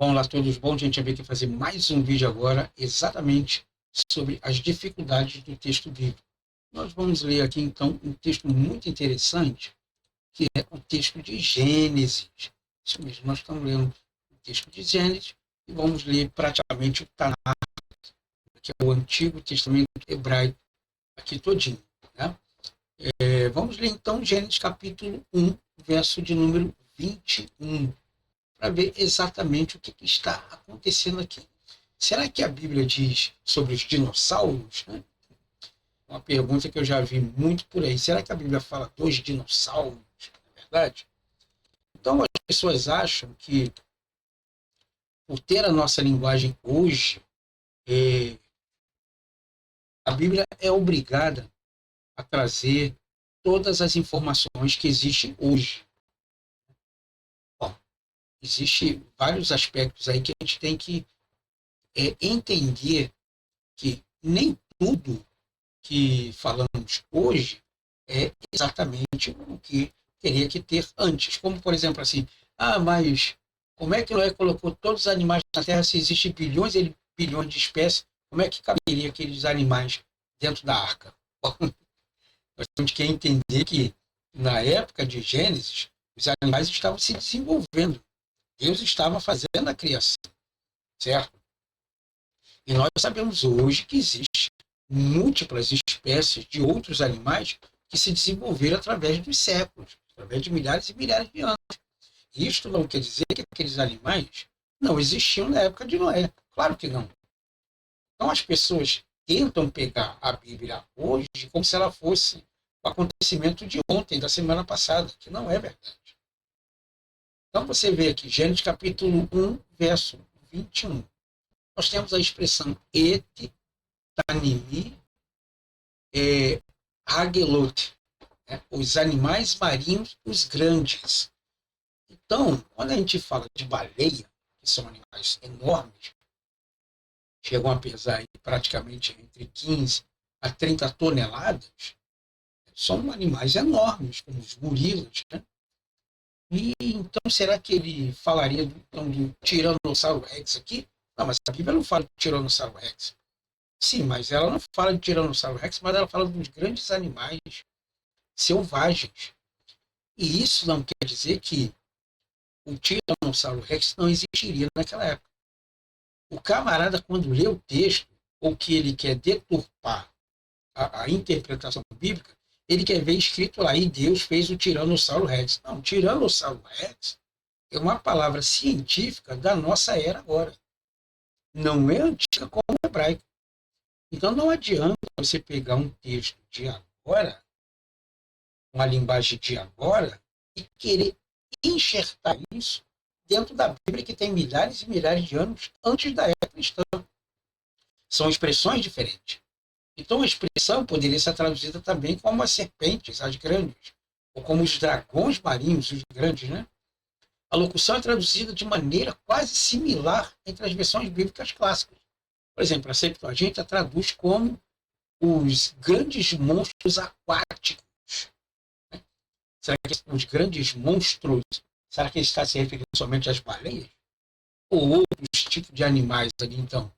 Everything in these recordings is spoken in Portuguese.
Vamos lá todos, bom, a gente vai aqui fazer mais um vídeo agora, exatamente sobre as dificuldades do texto bíblico. Nós vamos ler aqui, então, um texto muito interessante, que é o texto de Gênesis. Isso mesmo, nós estamos lendo o texto de Gênesis e vamos ler praticamente o Tanakh, que é o Antigo Testamento Hebraico, aqui todinho, né? Vamos ler, então, Gênesis capítulo 1, verso de número 21. Para ver exatamente o que está acontecendo aqui. Será que a Bíblia diz sobre os dinossauros? Né? Uma pergunta que eu já vi muito por aí. Será que a Bíblia fala dos dinossauros? É verdade? Então, as pessoas acham que, por ter a nossa linguagem hoje, a Bíblia é obrigada a trazer todas as informações que existem hoje. Bom, existem vários aspectos aí que a gente tem que entender que nem tudo que falamos hoje é exatamente o que teria que ter antes. Como, por exemplo, assim, mas como é que Noé colocou todos os animais na Terra se existem bilhões e bilhões de espécies? Como é que caberia aqueles animais dentro da arca? Bom, nós temos que entender que, na época de Gênesis, os animais estavam se desenvolvendo. Deus estava fazendo a criação, certo? E nós sabemos hoje que existem múltiplas espécies de outros animais que se desenvolveram através dos séculos, através de milhares e milhares de anos. Isto não quer dizer que aqueles animais não existiam na época de Noé. Claro que não. Então as pessoas tentam pegar a Bíblia hoje como se ela fosse o acontecimento de ontem, da semana passada, que não é verdade. Então você vê aqui, Gênesis capítulo 1, verso 21. Nós temos a expressão et tanimi hagelot, né? Os animais marinhos, os grandes. Então, quando a gente fala de baleia, que são animais enormes, chegam a pesar aí praticamente entre 15 a 30 toneladas, são animais enormes, como os gorilas, né? E então, será que ele falaria do Tiranossauro Rex aqui? Não, mas a Bíblia não fala de Tiranossauro Rex. Sim, mas ela não fala de Tiranossauro Rex, mas ela fala dos grandes animais selvagens. E isso não quer dizer que o Tiranossauro Rex não existiria naquela época. O camarada, quando lê o texto, ou que ele quer deturpar a interpretação bíblica, ele quer ver escrito lá, e Deus fez o Tiranossauro Rex. Não, Tiranossauro Rex é uma palavra científica da nossa era agora. Não é antiga como o hebraico. Então não adianta você pegar um texto de agora, uma linguagem de agora, e querer enxertar isso dentro da Bíblia que tem milhares e milhares de anos antes da época cristã. São expressões diferentes. Então a expressão poderia ser traduzida também como as serpentes, as grandes, ou como os dragões marinhos, os grandes, né? A locução é traduzida de maneira quase similar entre as versões bíblicas clássicas. Por exemplo, a Septuaginta traduz como os grandes monstros aquáticos. Será que os grandes monstros, será que ele está se referindo somente às baleias? Ou outros tipos de animais ali, então?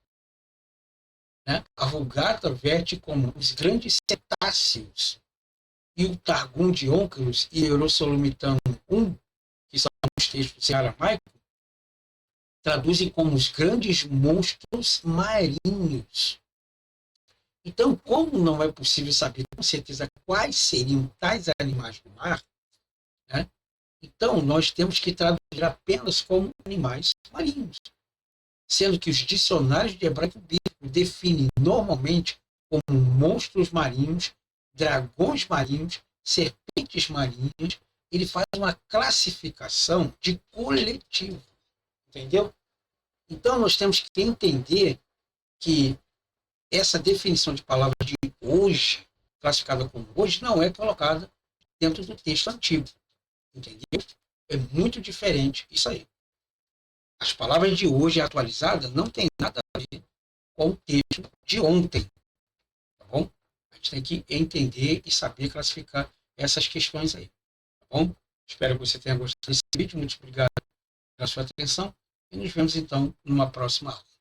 Né? A Vulgata verte como os grandes cetáceos. E o Targum de Onkelos e Eurosolomitano 1, que são os textos em aramaico, traduzem como os grandes monstros marinhos. Então, como não é possível saber com certeza quais seriam tais animais do mar, né? Então nós temos que traduzir apenas como animais marinhos, sendo que os dicionários de hebraico bíblico definem normalmente como monstros marinhos, dragões marinhos, serpentes marinhas. Ele faz uma classificação de coletivo, entendeu? Então nós temos que entender que essa definição de palavra de hoje, classificada como hoje, não é colocada dentro do texto antigo. Entendeu? É muito diferente isso aí. As palavras de hoje atualizadas não tem nada a ver com o texto de ontem. Tá bom? A gente tem que entender e saber classificar essas questões aí. Tá bom? Espero que você tenha gostado desse vídeo. Muito obrigado pela sua atenção. E nos vemos então numa próxima aula.